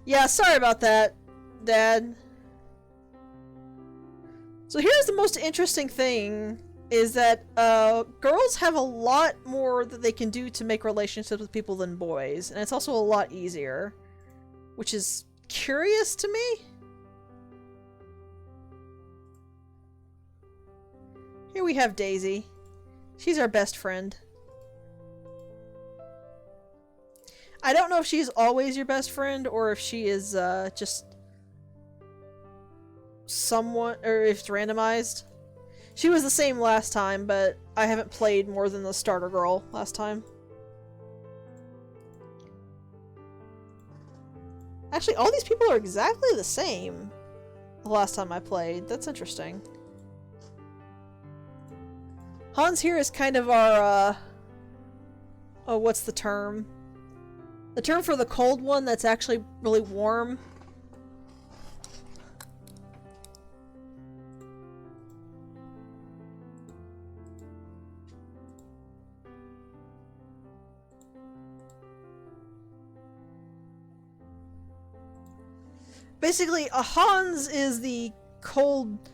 Yeah, sorry about that, Dad. So here's the most interesting thing, is that girls have a lot more that they can do to make relationships with people than boys, and it's also a lot easier, which is curious to me. Here we have Daisy. She's our best friend. I don't know if she's always your best friend, or if she is just someone, or if it's randomized. She was the same last time, but I haven't played more than the starter girl last time. Actually, all these people are exactly the same the last time I played. That's interesting. Hans here is kind of our, oh, what's the term? The term for the cold one that's actually really warm. Basically, a Hans is the cold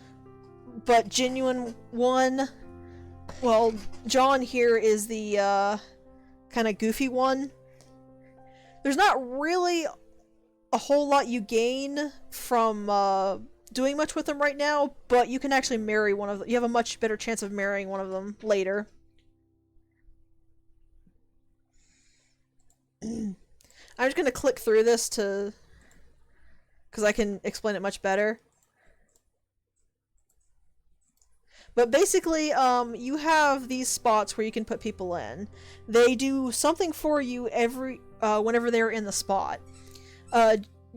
but genuine one. Well, John here is the kind of goofy one. There's not really a whole lot you gain from doing much with them right now, but you can actually marry one of them. You have a much better chance of marrying one of them later. I'm just going to click through this to... because I can explain it much better. But basically, you have these spots where you can put people in. They do something for you every whenever they're in the spot.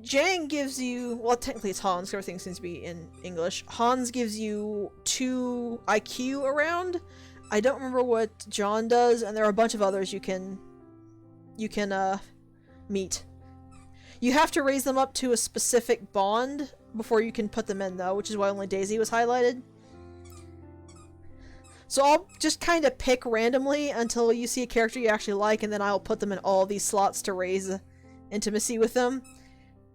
Jang gives you, well, technically it's Hans, everything seems to be in English. Hans gives you 2 IQ around. I don't remember what John does, and there are a bunch of others you can meet. You have to raise them up to a specific bond before you can put them in, though, which is why only Daisy was highlighted. So I'll just kind of pick randomly until you see a character you actually like, and then I'll put them in all these slots to raise intimacy with them.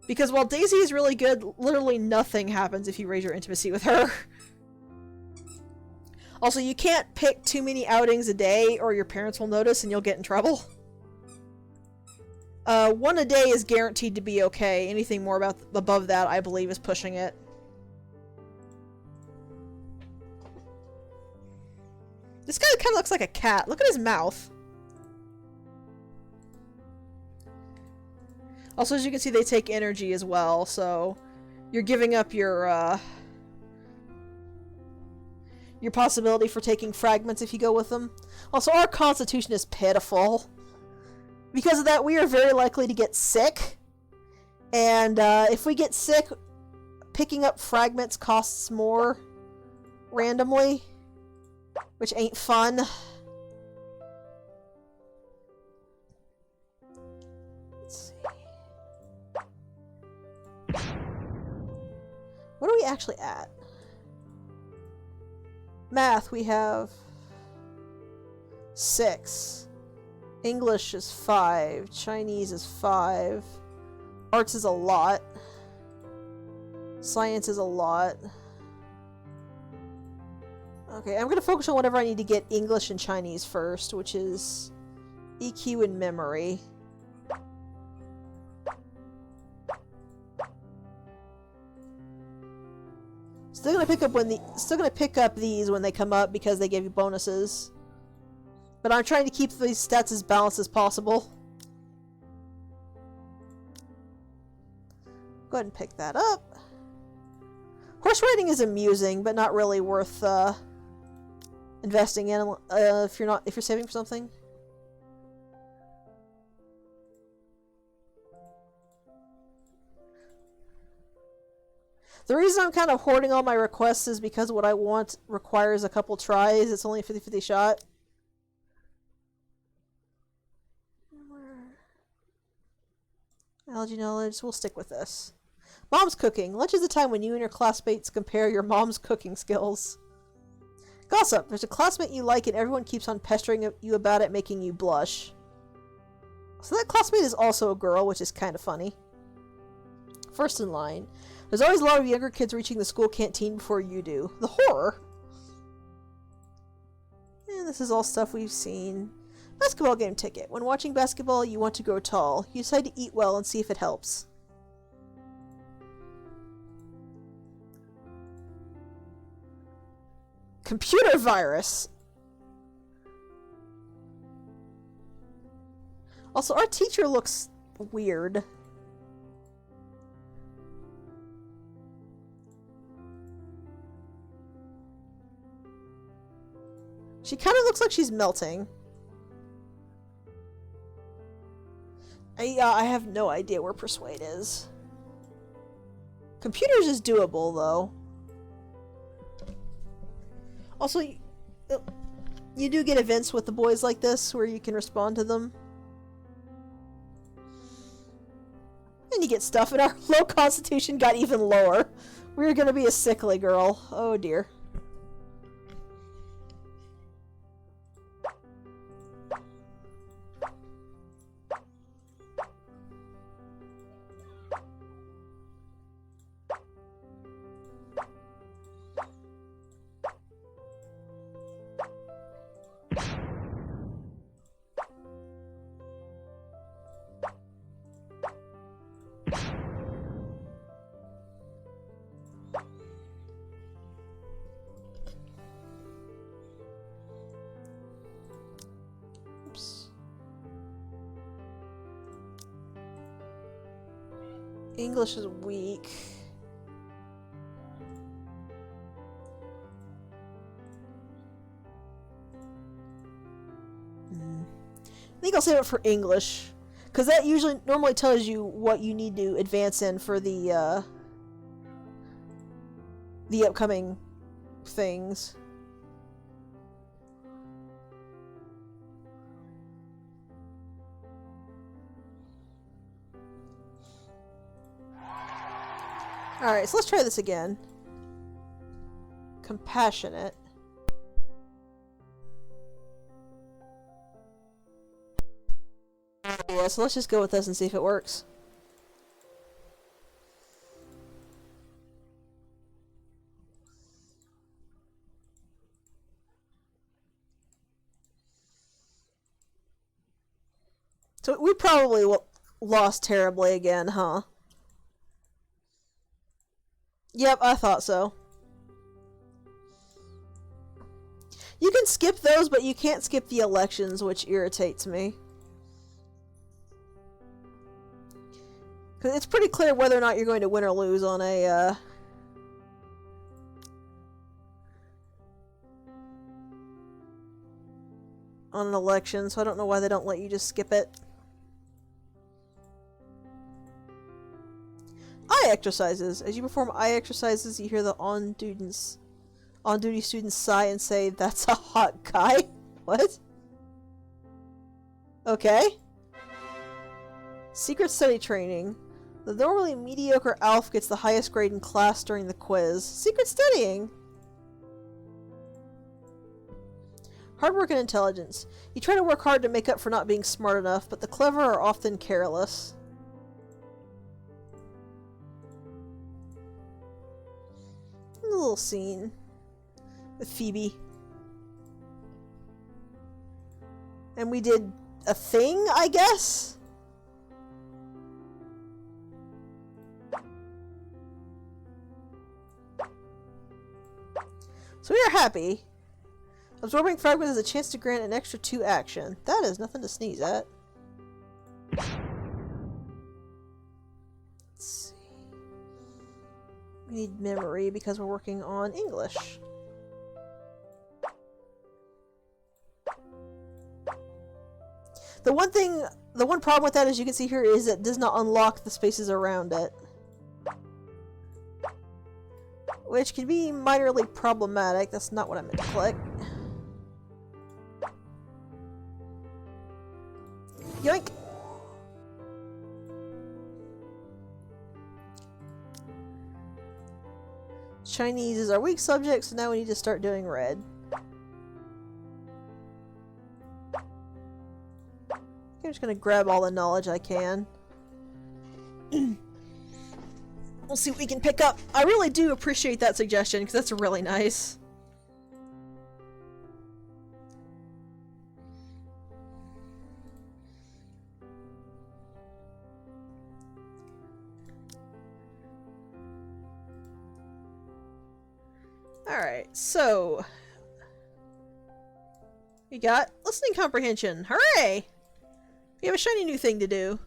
Because while Daisy is really good, literally nothing happens if you raise your intimacy with her. Also, you can't pick too many outings a day or your parents will notice and you'll get in trouble. 1 a day is guaranteed to be okay. Anything more above that, I believe, is pushing it. This guy kind of looks like a cat. Look at his mouth. Also, as you can see, they take energy as well, so you're giving up your possibility for taking fragments if you go with them. Also, our constitution is pitiful. Because of that, we are very likely to get sick. And if we get sick, picking up fragments costs more randomly, which ain't fun. Let's see. What are we actually at? Math, we have 6. English is 5. Chinese is 5. Arts is a lot. Science is a lot. Okay, I'm going to focus on whatever I need to get English and Chinese first, which is EQ and memory. Still going to pick up these when they come up because they give you bonuses. But I'm trying to keep these stats as balanced as possible. Go ahead and pick that up. Horse riding is amusing, but not really worth investing in if you're saving for something. The reason I'm kind of hoarding all my requests is because what I want requires a couple tries. It's only a 50-50 shot. Allergy knowledge, we'll stick with this. Mom's cooking. Lunch is the time when you and your classmates compare your mom's cooking skills. Gossip. There's a classmate you like and everyone keeps on pestering you about it, making you blush. So that classmate is also a girl, which is kind of funny. First in line. There's always a lot of younger kids reaching the school canteen before you do. The horror! And this is all stuff we've seen. Basketball game ticket. When watching basketball, you want to grow tall. You decide to eat well and see if it helps. Computer virus! Also, our teacher looks weird. She kind of looks like she's melting. I have no idea where Persuade is. Computers is doable, though. Also, you do get events with the boys like this where you can respond to them. And you get stuff, and our low constitution got even lower. We're gonna be a sickly girl. Oh dear. English is weak. I think I'll save it for English, because that usually normally tells you what you need to advance in for the upcoming things. Alright, so let's try this again. Compassionate. Yeah, so let's just go with this and see if it works. So we probably lost terribly again, huh? Yep, I thought so. You can skip those, but you can't skip the elections, which irritates me. Because it's pretty clear whether or not you're going to win or lose on a, on an election, so I don't know why they don't let you just skip it. Eye exercises. As you perform eye exercises, you hear the on-duty students sigh and say, "That's a hot guy." What? Okay. Secret study training. The normally mediocre Alf gets the highest grade in class during the quiz. Secret studying. Hard work and intelligence. You try to work hard to make up for not being smart enough, but the clever are often careless. A little scene with Phoebe. And we did a thing, I guess? So we are happy. Absorbing fragments is a chance to grant an extra 2 action. That is nothing to sneeze at. Let's see. We need memory because we're working on English. The one problem with that, as you can see here, is it does not unlock the spaces around it. Which can be minorly problematic. That's not what I meant to click. Yoink! Chinese is our weak subject, so now we need to start doing red. I'm just gonna grab all the knowledge I can. We'll see what we can pick up. I really do appreciate that suggestion, because that's really nice. Alright, so... we got listening comprehension. Hooray! We have a shiny new thing to do.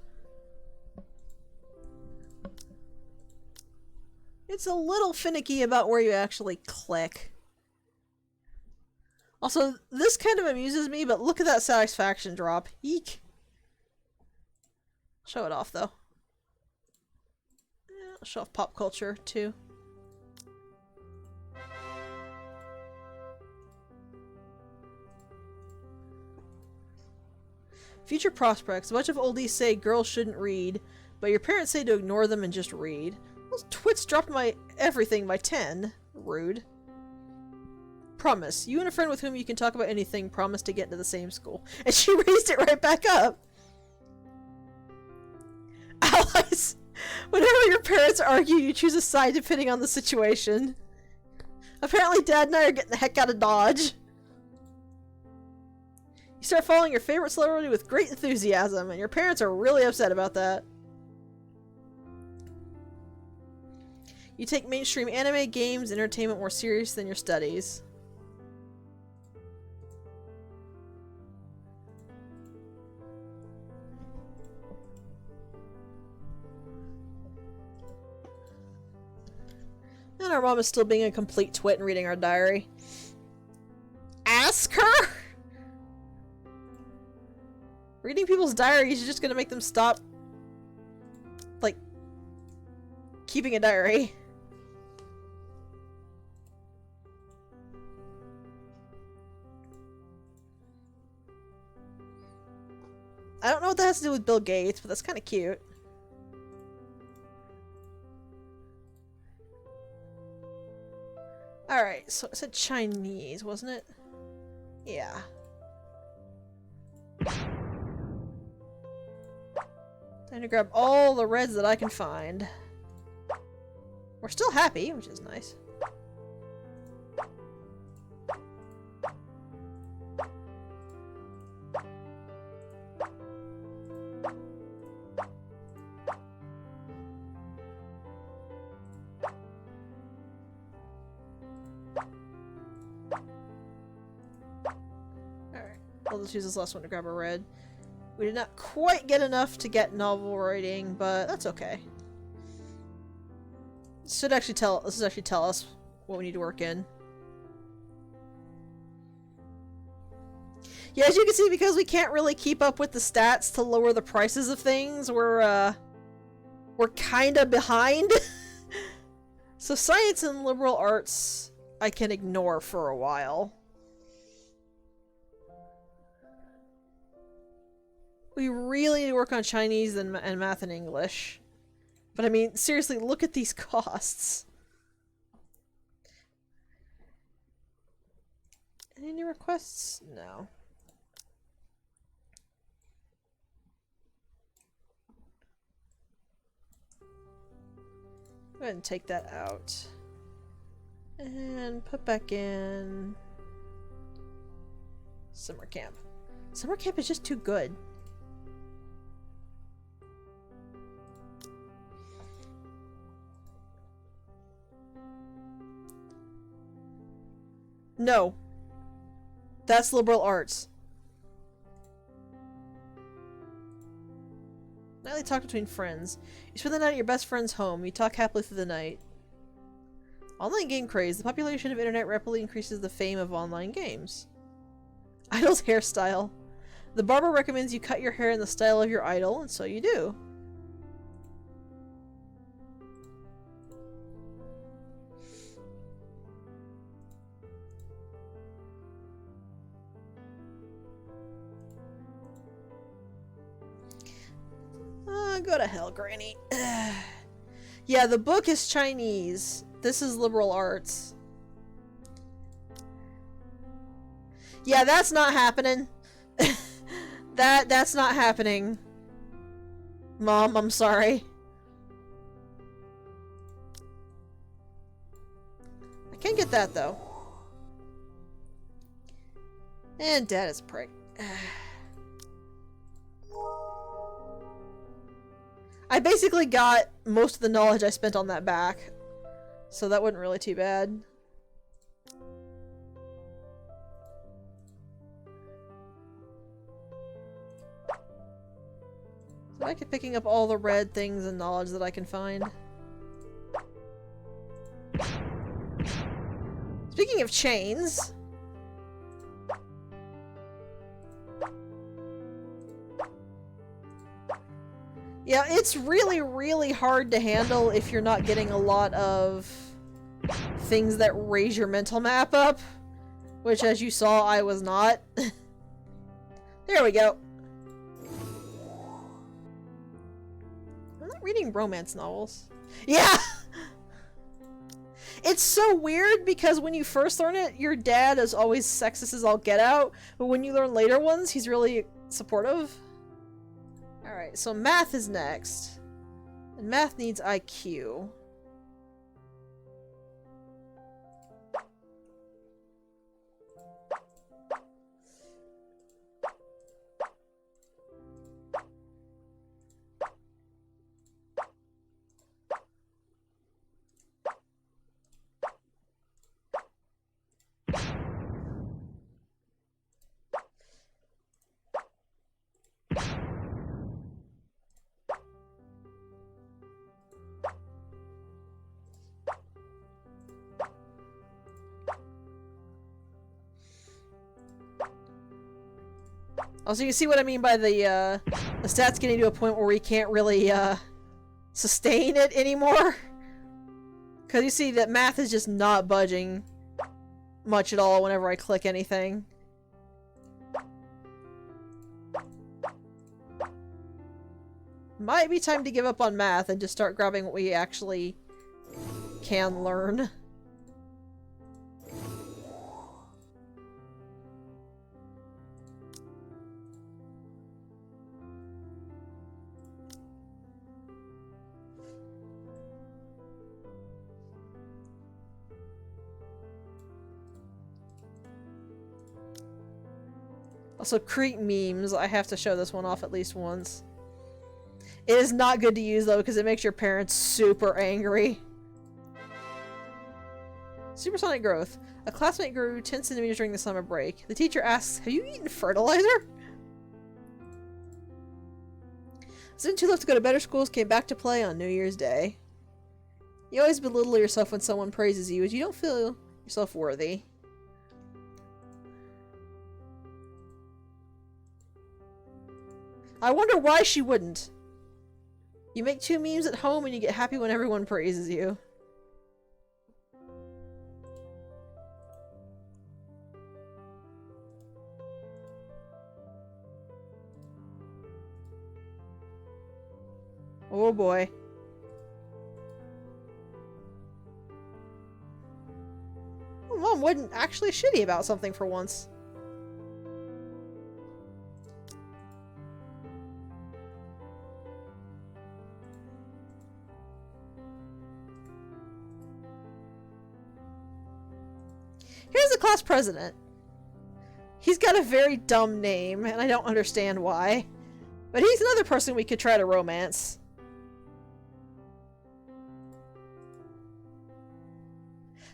It's a little finicky about where you actually click. Also, this kind of amuses me, but look at that satisfaction drop. Eek. Show it off, though. Yeah, I'll show off pop culture, too. Future prospects. A bunch of oldies say girls shouldn't read, but your parents say to ignore them and just read. Those twits dropped my everything by 10. Rude. Promise. You and a friend with whom you can talk about anything promise to get into the same school. And she raised it right back up. Allies. Whenever your parents argue, you choose a side depending on the situation. Apparently Dad and I are getting the heck out of Dodge. You start following your favorite celebrity with great enthusiasm, and your parents are really upset about that. You take mainstream anime, games, entertainment more serious than your studies. And our mom is still being a complete twit and reading our diary. Ask her? Reading people's diaries is just gonna make them stop, like, keeping a diary. I don't know what that has to do with Bill Gates, but that's kind of cute. Alright, so it said Chinese, wasn't it? Yeah. Time to grab all the reds that I can find. We're still happy, which is nice. Alright, I'll just use this last one to grab a red. We did not quite get enough to get novel writing, but that's okay. This should actually tell us what we need to work in. Yeah, as you can see, because we can't really keep up with the stats to lower the prices of things, we're kinda behind. So science and liberal arts I can ignore for a while. We really need to work on Chinese and math and English. But I mean, seriously, look at these costs. Any new requests? No. Go ahead and take that out. And put back in summer camp. Summer camp is just too good. No. That's liberal arts. Nightly talk between friends. You spend the night at your best friend's home. You talk happily through the night. Online game craze. The population of internet rapidly increases the fame of online games. Idol's hairstyle. The barber recommends you cut your hair in the style of your idol, and so you do. Go to hell, Granny. Yeah, the book is Chinese. This is liberal arts. Yeah, that's not happening. That's not happening. Mom, I'm sorry. Can't get that, though. And Dad is a prick. I basically got most of the knowledge I spent on that back. So that wasn't really too bad. So back to picking up all the red things and knowledge that I can find. Speaking of chains... yeah, it's really, really hard to handle if you're not getting a lot of things that raise your mental map up. Which, as you saw, I was not. There we go. I'm not reading romance novels. Yeah! It's so weird because when you first learn it, your dad is always sexist as all get out. But when you learn later ones, he's really supportive. Alright, so math is next. And math needs IQ. Also, you see what I mean by the stats getting to a point where we can't really, sustain it anymore? Because you see that math is just not budging much at all whenever I click anything. Might be time to give up on math and just start grabbing what we actually can learn. Also, Crete memes. I have to show this one off at least once. It is not good to use, though, because it makes your parents super angry. Supersonic growth. A classmate grew 10 centimeters during the summer break. The teacher asks, "Have you eaten fertilizer?" Since you left to go to better schools, came back to play on New Year's Day. You always belittle yourself when someone praises you, as you don't feel yourself worthy. I wonder why she wouldn't. You make 2 memes at home and you get happy when everyone praises you. Oh boy. Mom wasn't actually shitty about something for once. Here's the class president. He's got a very dumb name, and I don't understand why. But he's another person we could try to romance.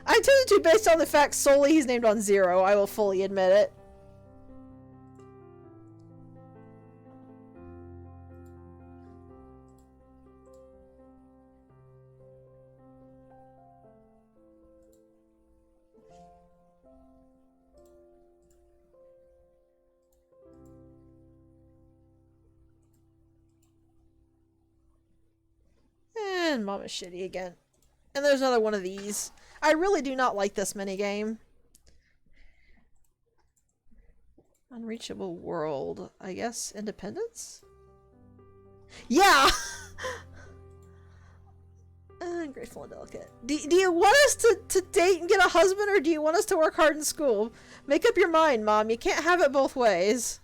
I'm tempted to based on the fact solely he's named on 0, I will fully admit it. And Mom is shitty again. And there's another one of these. I really do not like this minigame. Unreachable world. I guess Independence? Yeah! Grateful and delicate. Do you want us to date and get a husband, or do you want us to work hard in school? Make up your mind, Mom. You can't have it both ways.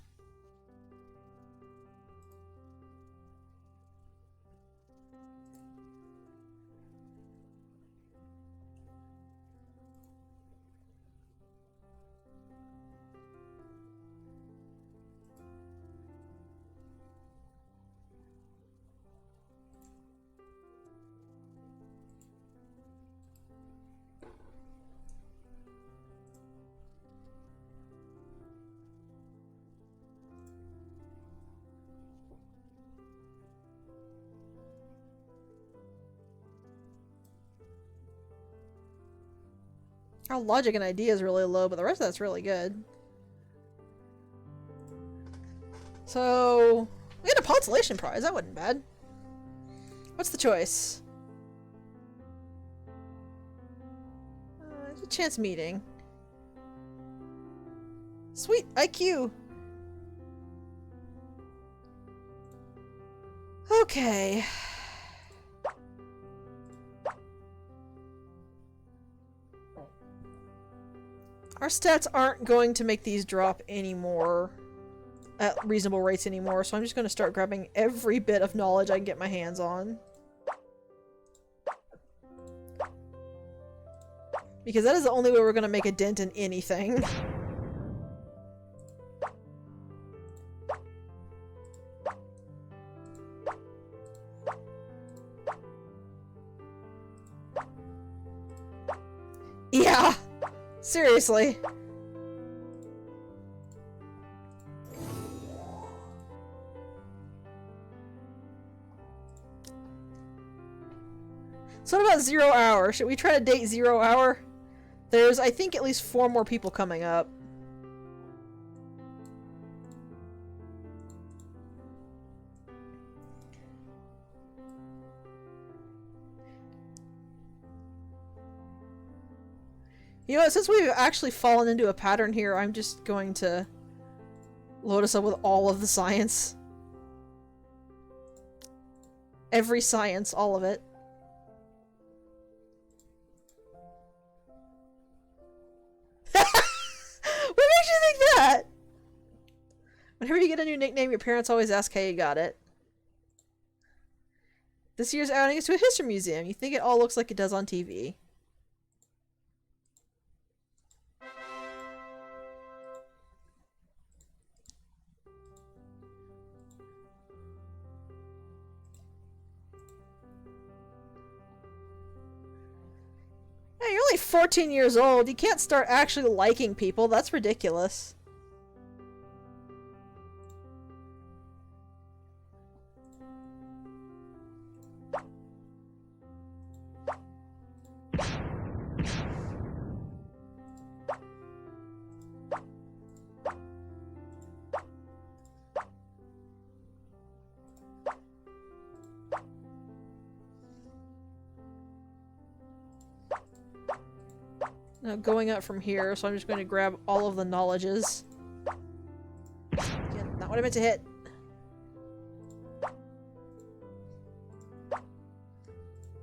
Our logic and idea is really low, but the rest of that's really good. So, we had a consolation prize. That wasn't bad. What's the choice? It's a chance meeting. Sweet IQ. Okay. Our stats aren't going to make these drop anymore at reasonable rates anymore, so I'm just going to start grabbing every bit of knowledge I can get my hands on. Because that is the only way we're going to make a dent in anything. Yeah! Seriously. So what about 0 Hour? Should we try to date 0 Hour? There's, I think, at least 4 more people coming up. You know what, since we've actually fallen into a pattern here, I'm just going to load us up with all of the science. Every science, all of it. What makes you think that? Whenever you get a new nickname, your parents always ask how you got it. This year's outing is to a history museum. You think it all looks like it does on TV. Hey, you're only 14 years old. You can't start actually liking people. That's ridiculous. Now going up from here, so I'm just going to grab all of the knowledges. Again, not what I meant to hit.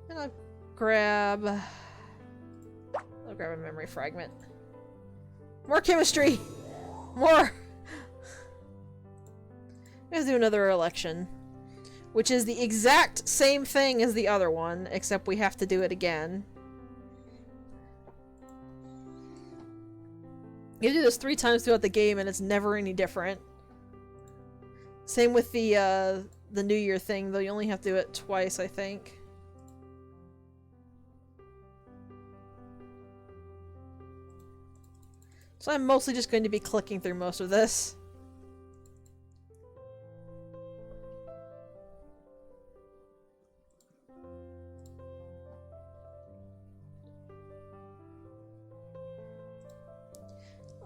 And I'll grab a memory fragment. More chemistry! More! We have to do another election. Which is the exact same thing as the other one, except we have to do it again. You do this 3 times throughout the game and it's never any different. Same with the New Year thing, though you only have to do it twice, I think. So I'm mostly just going to be clicking through most of this.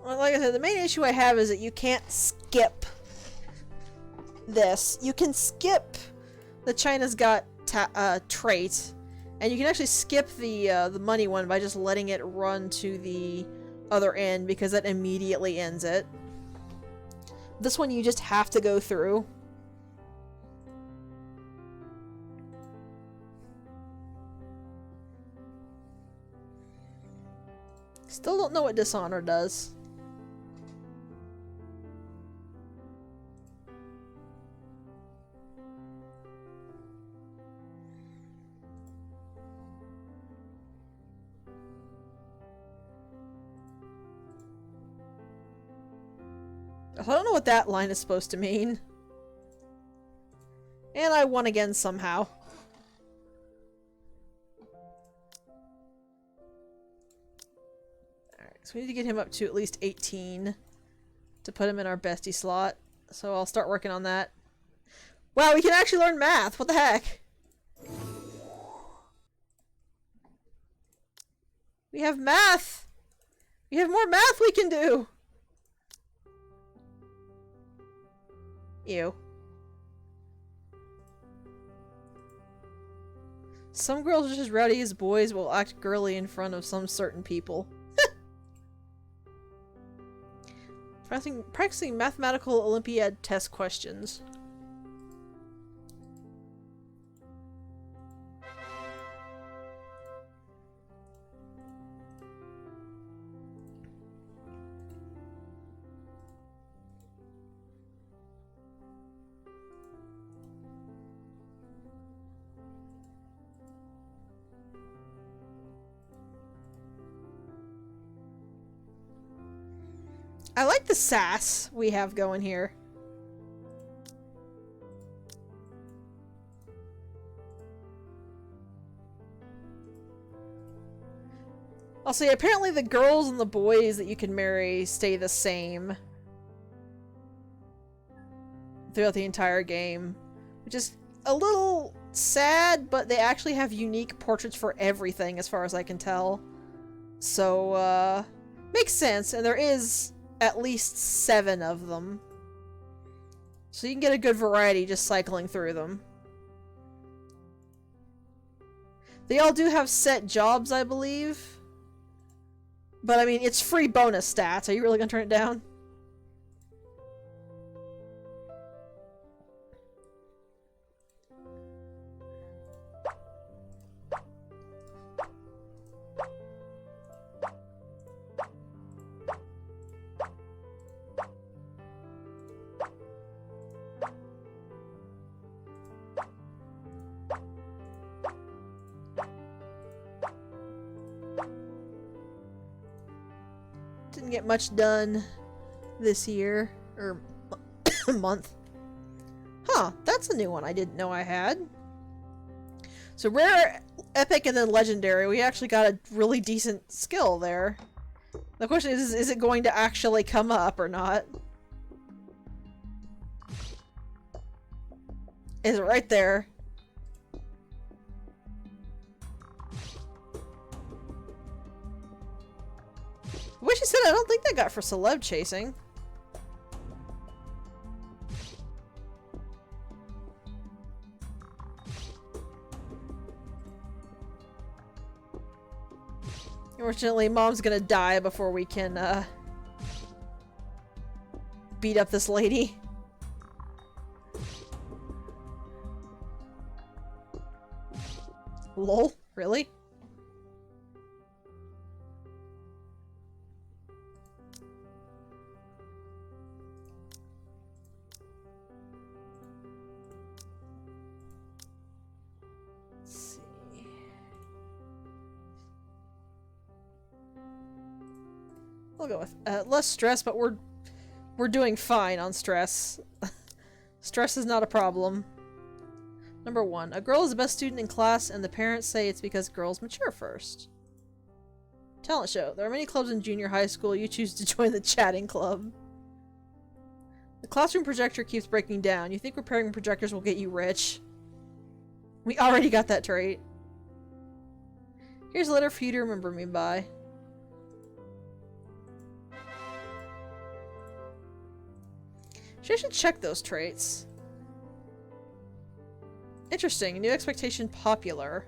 Like I said, the main issue I have is that you can't skip this. You can skip the China's Got trait, and you can actually skip the money one by just letting it run to the other end, because that immediately ends it. This one you just have to go through. Still don't know what Dishonor does. I don't know what that line is supposed to mean. And I won again somehow. Alright, so we need to get him up to at least 18 to put him in our bestie slot. So I'll start working on that. Wow, we can actually learn math! What the heck? We have math! We have more math we can do! Ew. Some girls are just as rowdy as boys will act girly in front of some certain people. Practicing mathematical Olympiad test questions. I like the sass we have going here. Also, yeah, apparently the girls and the boys that you can marry stay the same throughout the entire game, which is a little sad, but they actually have unique portraits for everything as far as I can tell. So, makes sense, and there is at least 7 of them. So you can get a good variety just cycling through them. They all do have set jobs, I believe. But I mean, it's free bonus stats. Are you really gonna turn it down? Didn't get much done this year, or month. Huh, that's a new one I didn't know I had. So rare, epic, and then legendary. We actually got a really decent skill there. The question is it going to actually come up or not? Is it right there? What she said, I don't think that got for celeb chasing. Unfortunately, Mom's gonna die before we can, beat up this lady. Lol, really? We'll go with less stress, but we're doing fine on stress. Stress is not a problem. Number 1. A girl is the best student in class, and the parents say it's because girls mature first. Talent show. There are many clubs in junior high school. You choose to join the chatting club. The classroom projector keeps breaking down. You think repairing projectors will get you rich? We already got that trait. Here's a letter for you to remember me by. I should check those traits. Interesting. New expectation popular.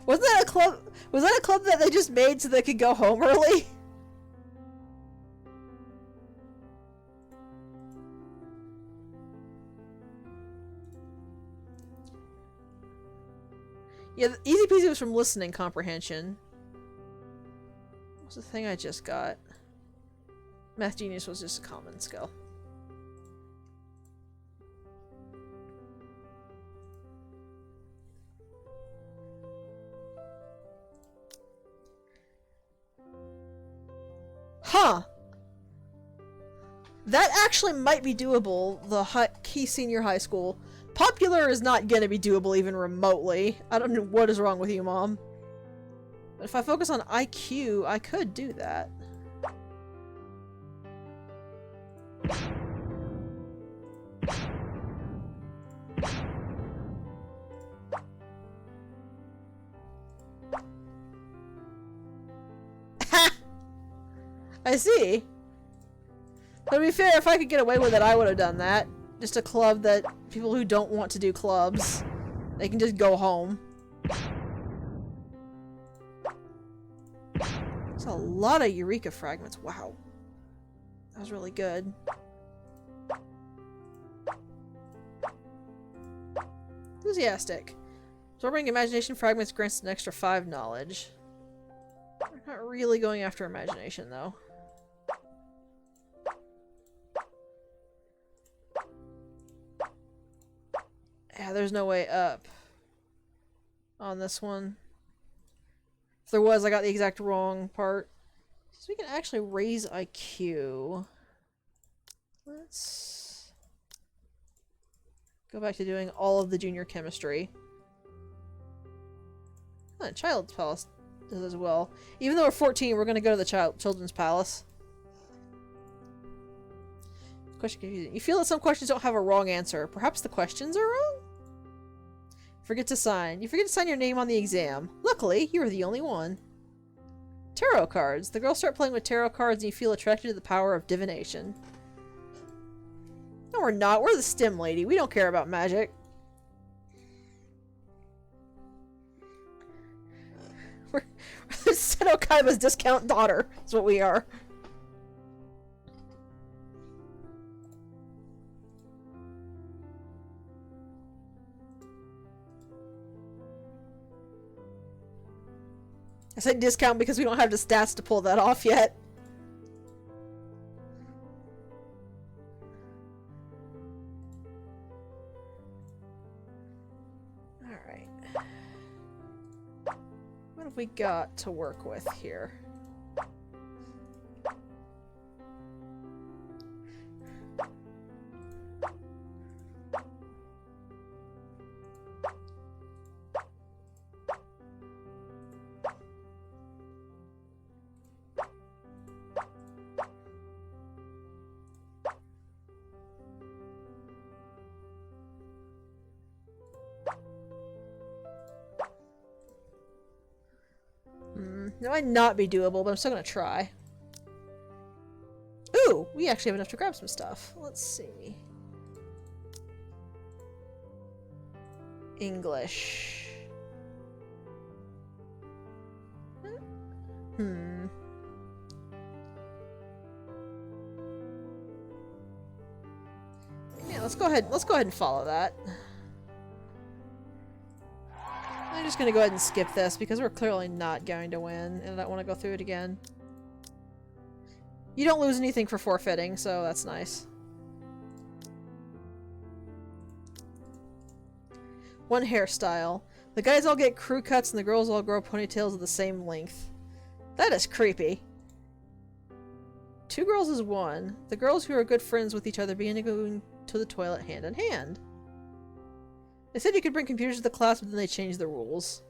Wasn't that a club? Was that a club that they just made so they could go home early? Yeah, easy peasy was from listening comprehension. What's the thing I just got? Math Genius was just a common skill. Huh! That actually might be doable, the Key Senior High School. Popular is not gonna be doable even remotely. I don't know what is wrong with you, Mom. But if I focus on IQ, I could do that. I see. But to be fair, if I could get away with it, I would have done that. Just a club that people who don't want to do clubs, they can just go home. There's a lot of Eureka fragments. Wow. That was really good. Enthusiastic. Absorbing imagination fragments grants an extra 5 knowledge. We're not really going after imagination, though. Yeah, there's no way up on this one. If there was, I got the exact wrong part. So we can actually raise IQ. Let's go back to doing all of the junior chemistry. Oh, Child's Palace does as well. Even though we're 14, we're going to go to the Children's Palace. Question confusing. You feel that some questions don't have a wrong answer. Perhaps the questions are wrong? Forget to sign. You forget to sign your name on the exam. Luckily, you are the only one. Tarot cards. The girls start playing with tarot cards and you feel attracted to the power of divination. No, we're not. We're the STEM lady. We don't care about magic. We're Seto Kaiba's discount daughter. That's what we are. I said discount because we don't have the stats to pull that off yet. Alright. What have we got to work with here? That might not be doable, but I'm still gonna try. Ooh! We actually have enough to grab some stuff. Let's see. English. Yeah, let's go ahead and follow that. I'm just gonna go ahead and skip this because we're clearly not going to win, and I don't want to go through it again. You don't lose anything for forfeiting, so that's nice. One hairstyle. The guys all get crew cuts and the girls all grow ponytails of the same length. That is creepy. Two girls is one. The girls who are good friends with each other begin to go to the toilet hand in hand. They said you could bring computers to the class, but then they changed the rules.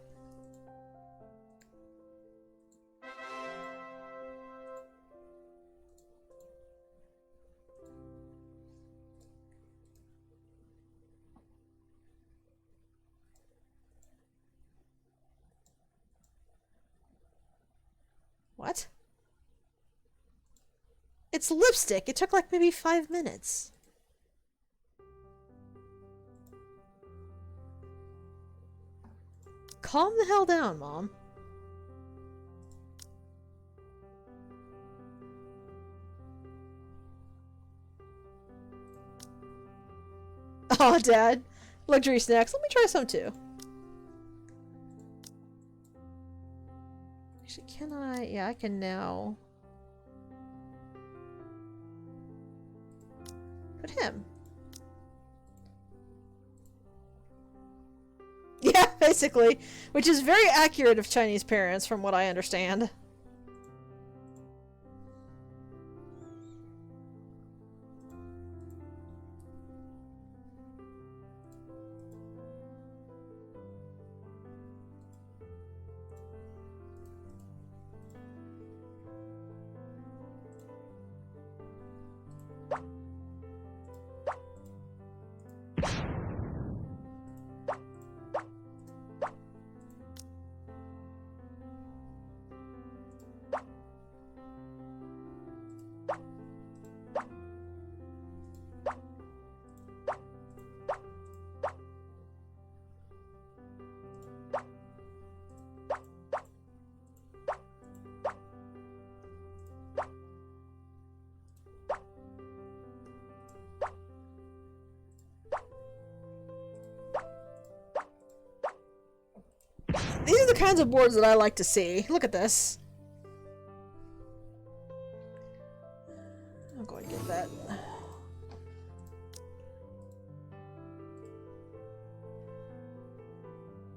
What? It's lipstick! It took like maybe 5 minutes. Calm the hell down, Mom. Oh, Dad. Luxury snacks. Let me try some too. Actually, can I? Yeah, I can now. Put him. Yeah, basically. Which is very accurate of Chinese parents, from what I understand. kinds of boards that I like to see. Look at this. I'll go and get that.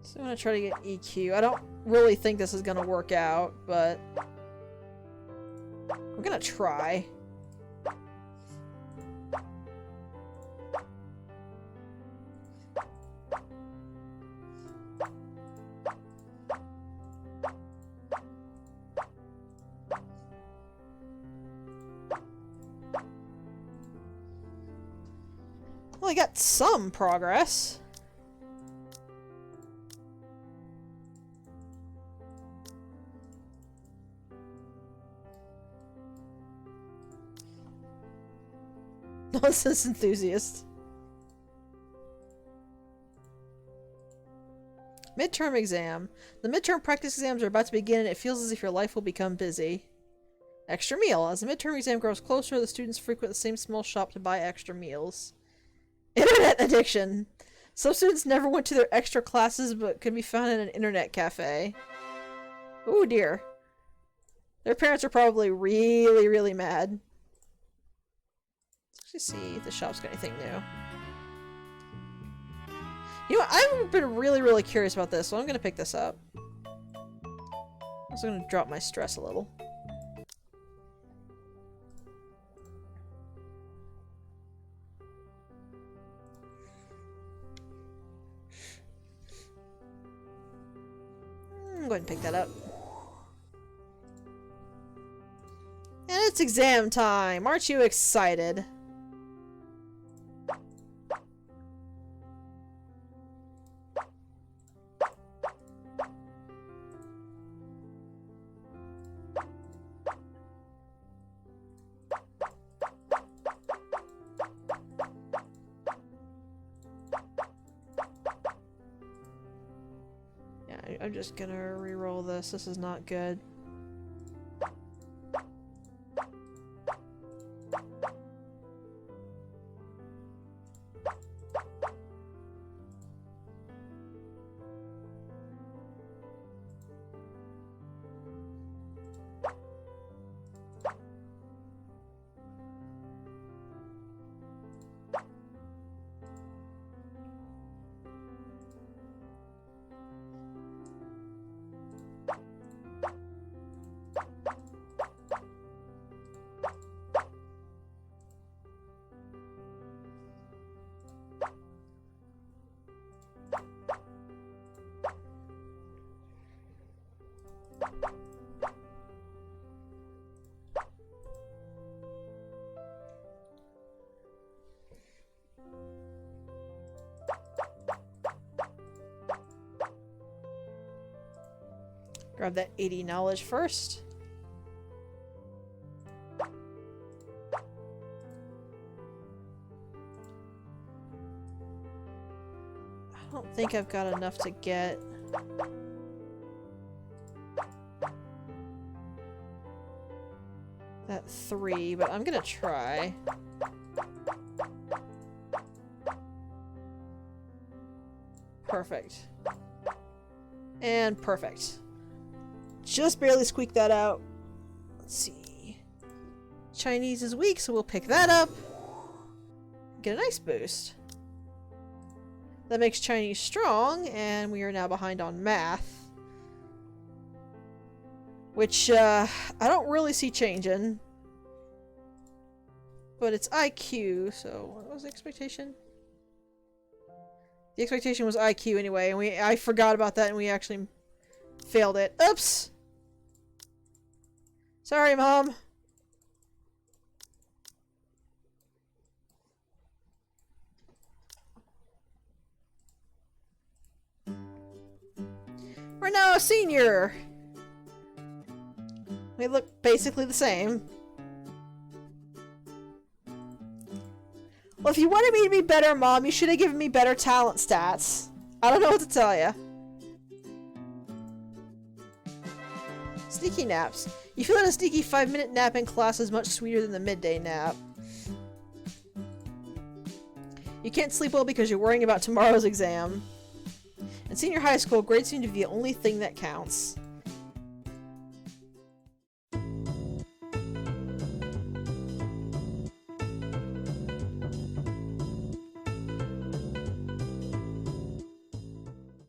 So I'm gonna try to get EQ. I don't really think this is gonna work out, but I'm gonna try. Well, I got some progress. Nonsense enthusiast. Midterm exam. The midterm practice exams are about to begin and it feels as if your life will become busy. Extra meal. As the midterm exam grows closer, the students frequent the same small shop to buy extra meals. Internet addiction. Some students never went to their extra classes but could be found in an internet cafe. Oh dear. Their parents are probably really, really mad. Let's see if the shop's got anything new. You know what? I've been really, really curious about this, so I'm gonna pick this up. I'm also gonna drop my stress a little. I'm going to pick that up. And it's exam time! Aren't you excited? I'm just gonna re-roll this. This is not good. Grab that 80 knowledge first. I don't think I've got enough to get that 3, but I'm gonna try. Perfect. And perfect. Just barely squeaked that out. Let's see. Chinese is weak, so we'll pick that up. Get a nice boost. That makes Chinese strong, and we are now behind on math. Which, I don't really see changing. But it's IQ, so what was the expectation? The expectation was IQ anyway, and I forgot about that and we actually failed it. Oops! Sorry, Mom. We're now a senior. We look basically the same. Well, if you wanted me to be better, Mom, you should have given me better talent stats. I don't know what to tell you. Sneaky naps. You feel that a sneaky 5-minute nap in class is much sweeter than the midday nap. You can't sleep well because you're worrying about tomorrow's exam. In senior high school, grades seem to be the only thing that counts.